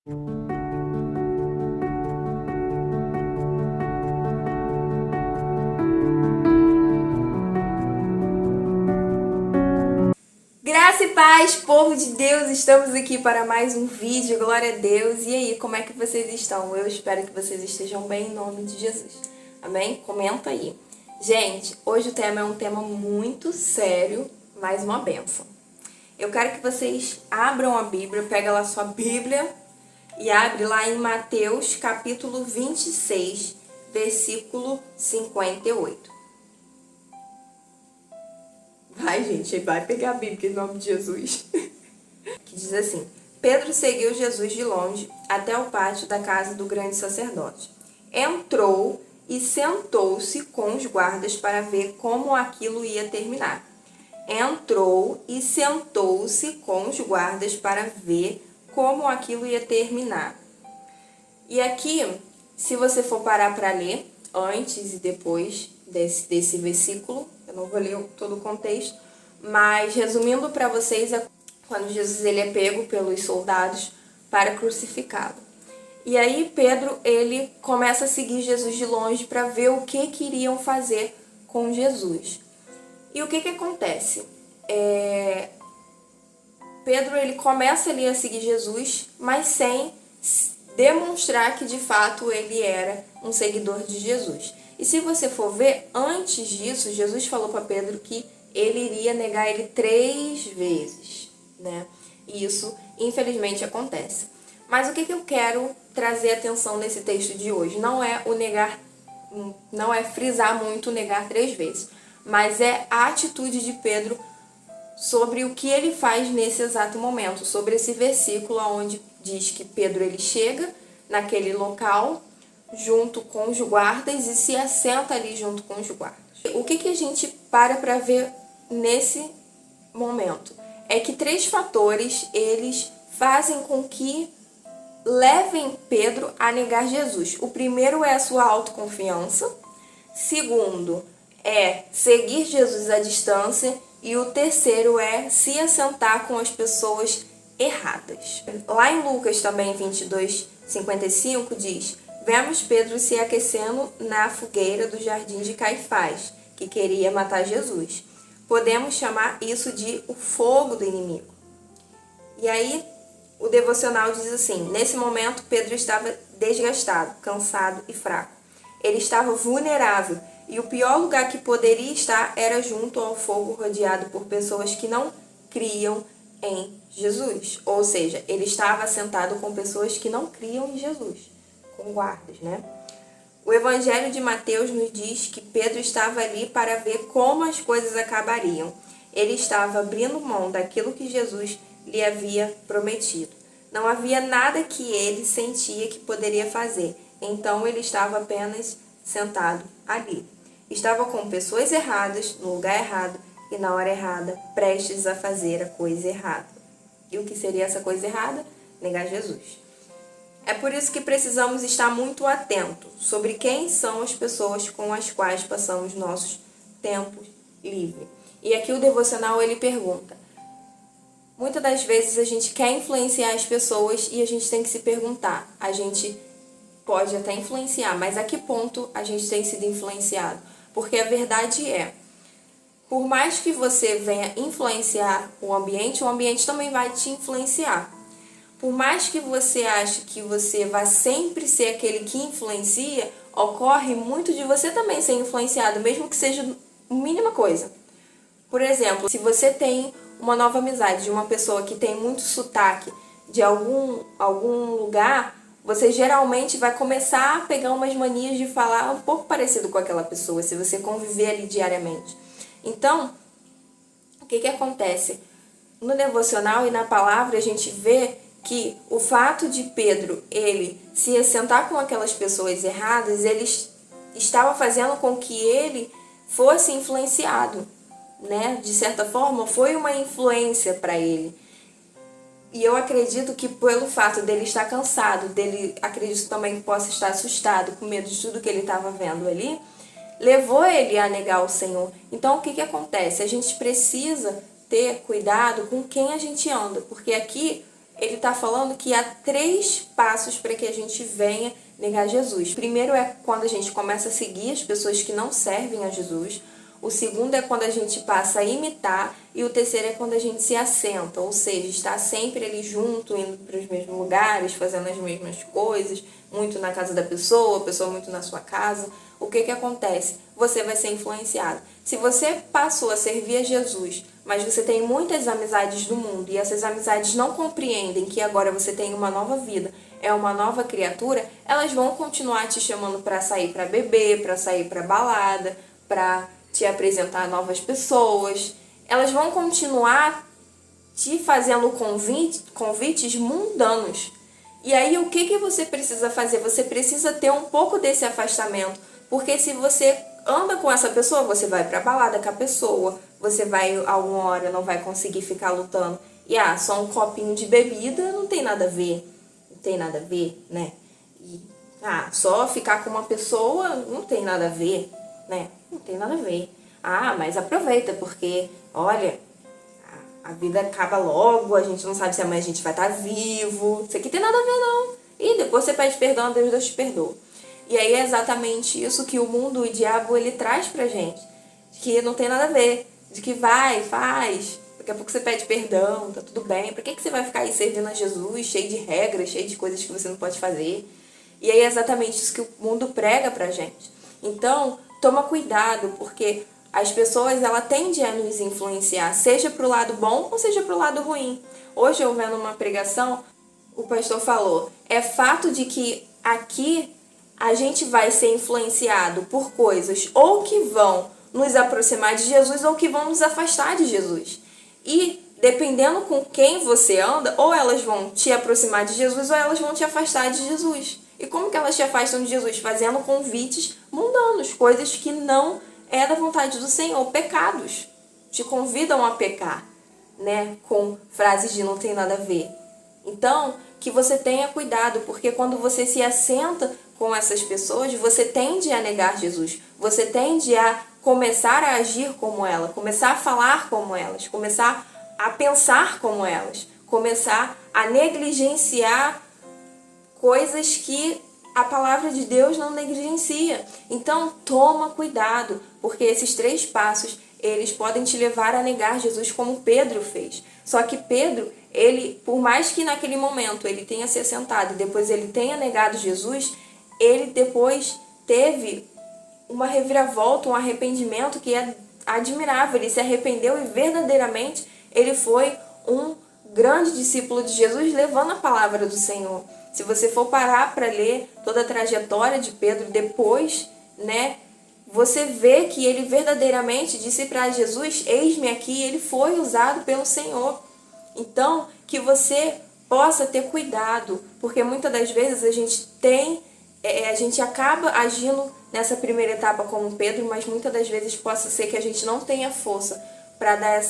Graça e paz, povo de Deus, estamos aqui para mais um vídeo, glória a Deus. E aí, como é que vocês estão? Eu espero que vocês estejam bem em nome de Jesus, amém? Comenta aí. Gente, hoje o tema é um tema muito sério, mas uma bênção. Eu quero que vocês abram a Bíblia, pega lá sua Bíblia e abre lá em Mateus capítulo 26, versículo 58. Vai, gente, vai pegar a Bíblia em nome de Jesus. Que diz assim: Pedro seguiu Jesus de longe até o pátio da casa do grande sacerdote. Entrou e sentou-se com os guardas para ver como aquilo ia terminar. Entrou e sentou-se com os guardas para ver como aquilo ia terminar. E aqui, se você for parar para ler, antes e depois desse versículo, eu não vou ler todo o contexto, mas resumindo para vocês, é quando Jesus ele é pego pelos soldados para crucificá-lo. E aí Pedro ele começa a seguir Jesus de longe para ver o que iriam fazer com Jesus. E o que acontece? Pedro ele começa ali a seguir Jesus, mas sem demonstrar que de fato ele era um seguidor de Jesus. E se você for ver, antes disso, Jesus falou para Pedro que ele iria negar ele 3 vezes, né? E isso, infelizmente, acontece. Mas o que eu quero trazer atenção nesse texto de hoje? Não é o negar, não é frisar muito o negar 3 vezes, mas é a atitude de Pedro sobre o que ele faz nesse exato momento, sobre esse versículo onde diz que Pedro ele chega naquele local junto com os guardas e se assenta ali junto com os guardas. O que a gente para ver nesse momento? É que 3 fatores eles fazem com que levem Pedro a negar Jesus. O primeiro é a sua autoconfiança. Segundo é seguir Jesus à distância. E o terceiro é se assentar com as pessoas erradas. Lá em Lucas também 22:55 diz: Vemos Pedro se aquecendo na fogueira do jardim de Caifás, que queria matar Jesus. Podemos chamar isso de o fogo do inimigo. E aí o devocional diz assim: nesse momento Pedro estava desgastado, cansado e fraco. Ele estava vulnerável e o pior lugar que poderia estar era junto ao fogo, rodeado por pessoas que não criam em Jesus. Ou seja, ele estava sentado com pessoas que não criam em Jesus, com guardas, né? O Evangelho de Mateus nos diz que Pedro estava ali para ver como as coisas acabariam. Ele estava abrindo mão daquilo que Jesus lhe havia prometido. Não havia nada que ele sentia que poderia fazer, então ele estava apenas sentado ali. Estava com pessoas erradas, no lugar errado e na hora errada, prestes a fazer a coisa errada. E o que seria essa coisa errada? Negar Jesus. É por isso que precisamos estar muito atentos sobre quem são as pessoas com as quais passamos nossos tempos livres. E aqui o devocional ele pergunta: muitas das vezes a gente quer influenciar as pessoas e a gente tem que se perguntar, a gente pode até influenciar, mas a que ponto a gente tem sido influenciado? Porque a verdade é, por mais que você venha influenciar o ambiente também vai te influenciar. Por mais que você ache que você vai sempre ser aquele que influencia, ocorre muito de você também ser influenciado, mesmo que seja a mínima coisa. Por exemplo, se você tem uma nova amizade de uma pessoa que tem muito sotaque de algum lugar, você geralmente vai começar a pegar umas manias de falar um pouco parecido com aquela pessoa, se você conviver ali diariamente. Então, o que acontece? No devocional e na palavra a gente vê que o fato de Pedro ele se assentar com aquelas pessoas erradas, ele estava fazendo com que ele fosse influenciado, né? De certa forma, foi uma influência para ele. E eu acredito que pelo fato dele estar cansado, acredito também que possa estar assustado, com medo de tudo que ele estava vendo ali, levou ele a negar o Senhor. Então, o que acontece? A gente precisa ter cuidado com quem a gente anda, porque aqui ele está falando que há 3 passos para que a gente venha negar Jesus. O primeiro é quando a gente começa a seguir as pessoas que não servem a Jesus. O segundo é quando a gente passa a imitar. E o terceiro é quando a gente se assenta, ou seja, está sempre ali junto, indo para os mesmos lugares, fazendo as mesmas coisas, muito na casa da pessoa, a pessoa muito na sua casa. O que acontece? Você vai ser influenciado. Se você passou a servir a Jesus, mas você tem muitas amizades do mundo e essas amizades não compreendem que agora você tem uma nova vida, é uma nova criatura, elas vão continuar te chamando para sair para beber, para sair para balada, para te apresentar novas pessoas. Elas vão continuar te fazendo convites mundanos. E aí o que você precisa fazer? Você precisa ter um pouco desse afastamento, porque se você anda com essa pessoa, você vai pra balada com a pessoa, você vai alguma hora, não vai conseguir ficar lutando. E só um copinho de bebida não tem nada a ver. Não tem nada a ver, né? E, só ficar com uma pessoa não tem nada a ver, né? Não tem nada a ver. Mas aproveita, porque, olha, a vida acaba logo, a gente não sabe se amanhã a gente vai estar vivo. Isso aqui tem nada a ver, não. E depois você pede perdão, Deus te perdoa. E aí é exatamente isso que o mundo, o diabo, ele traz pra gente. Que não tem nada a ver. De que vai, faz. Daqui a pouco você pede perdão, tá tudo bem. Por que você vai ficar aí servindo a Jesus, cheio de regras, cheio de coisas que você não pode fazer? E aí é exatamente isso que o mundo prega pra gente. Então, toma cuidado, porque as pessoas, ela tendem a nos influenciar, seja pro lado bom ou seja pro lado ruim. Hoje, eu vendo uma pregação, o pastor falou, é fato de que aqui a gente vai ser influenciado por coisas ou que vão nos aproximar de Jesus ou que vão nos afastar de Jesus. E dependendo com quem você anda, ou elas vão te aproximar de Jesus ou elas vão te afastar de Jesus. E como que elas te afastam de Jesus? Fazendo convites mundanos, coisas que não é da vontade do Senhor, pecados. Te convidam a pecar, né? Com frases de não tem nada a ver. Então, que você tenha cuidado, porque quando você se assenta com essas pessoas, você tende a negar Jesus. Você tende a começar a agir como ela, começar a falar como elas, começar a pensar como elas, começar a negligenciar coisas que a palavra de Deus não negligencia. Então, toma cuidado, porque esses 3 passos, eles podem te levar a negar Jesus como Pedro fez. Só que Pedro, ele, por mais que naquele momento ele tenha se assentado e depois ele tenha negado Jesus, ele depois teve uma reviravolta, um arrependimento que é admirável. Ele se arrependeu e verdadeiramente ele foi um grande discípulo de Jesus, levando a palavra do Senhor. Se você for parar para ler toda a trajetória de Pedro depois, né, você vê que ele verdadeiramente disse para Jesus, eis-me aqui, ele foi usado pelo Senhor. Então, que você possa ter cuidado, porque muitas das vezes a gente acaba agindo nessa primeira etapa como Pedro, mas muitas das vezes possa ser que a gente não tenha força para dar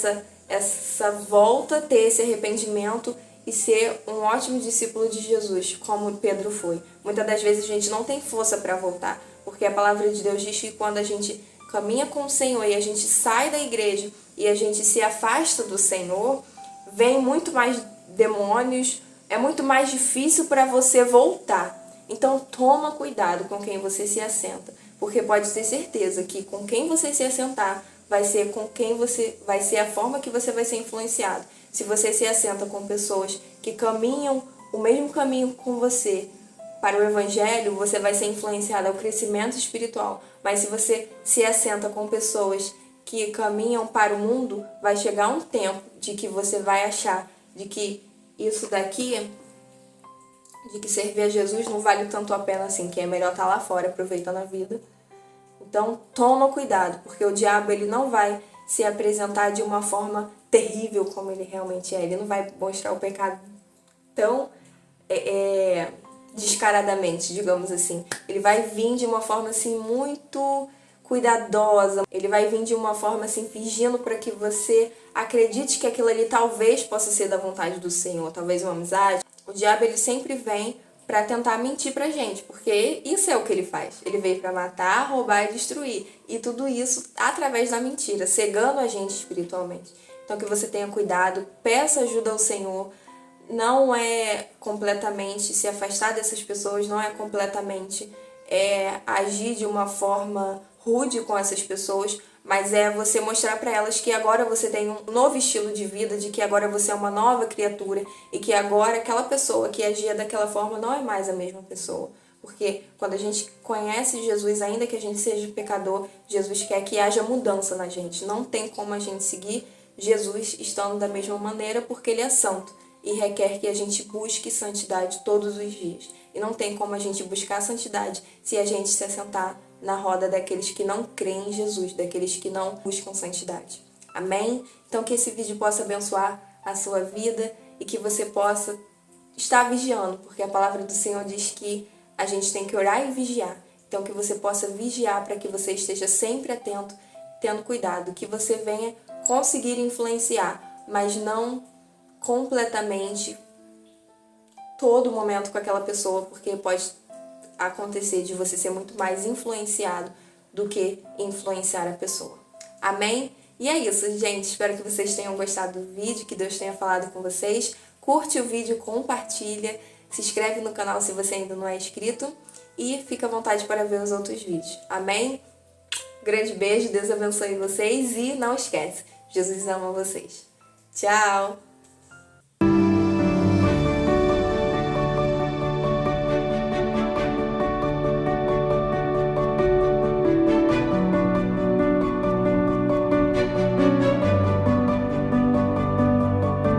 essa volta, ter esse arrependimento e ser um ótimo discípulo de Jesus, como Pedro foi. Muitas das vezes a gente não tem força para voltar, porque a palavra de Deus diz que quando a gente caminha com o Senhor e a gente sai da igreja e a gente se afasta do Senhor, vem muito mais demônios, é muito mais difícil para você voltar. Então toma cuidado com quem você se assenta, porque pode ter certeza que com quem você se assentar vai ser com quem você vai ser a forma que você vai ser influenciado. Se você se assenta com pessoas que caminham o mesmo caminho com você para o evangelho, você vai ser influenciado ao crescimento espiritual. Mas se você se assenta com pessoas que caminham para o mundo, vai chegar um tempo de que você vai achar de que isso daqui, de que servir a Jesus não vale tanto a pena assim, que é melhor estar lá fora aproveitando a vida. Então toma cuidado, porque o diabo ele não vai se apresentar de uma forma terrível como ele realmente é. Ele não vai mostrar o pecado tão descaradamente, digamos assim. Ele vai vir de uma forma assim muito cuidadosa. Ele vai vir de uma forma assim fingindo para que você acredite que aquilo ali talvez possa ser da vontade do Senhor, talvez uma amizade. O diabo ele sempre vem para tentar mentir pra gente, porque isso é o que ele faz. Ele veio para matar, roubar e destruir. E tudo isso através da mentira, cegando a gente espiritualmente. Então que você tenha cuidado, peça ajuda ao Senhor, não é completamente se afastar dessas pessoas, não é completamente agir de uma forma rude com essas pessoas, mas é você mostrar para elas que agora você tem um novo estilo de vida, de que agora você é uma nova criatura e que agora aquela pessoa que agia daquela forma não é mais a mesma pessoa. Porque quando a gente conhece Jesus, ainda que a gente seja pecador, Jesus quer que haja mudança na gente. Não tem como a gente seguir Jesus estando da mesma maneira, porque ele é santo e requer que a gente busque santidade todos os dias. E não tem como a gente buscar santidade se a gente se assentar na roda daqueles que não creem em Jesus, daqueles que não buscam santidade. Amém? Então que esse vídeo possa abençoar a sua vida e que você possa estar vigiando, porque a palavra do Senhor diz que a gente tem que orar e vigiar. Então que você possa vigiar para que você esteja sempre atento, tendo cuidado, que você venha conseguir influenciar, mas não completamente todo momento com aquela pessoa, porque pode acontecer de você ser muito mais influenciado do que influenciar a pessoa. Amém? E é isso, gente. Espero que vocês tenham gostado do vídeo, que Deus tenha falado com vocês. Curte o vídeo, compartilha, se inscreve no canal se você ainda não é inscrito e fica à vontade para ver os outros vídeos. Amém? Grande beijo, Deus abençoe vocês e não esquece, Jesus ama vocês. Tchau!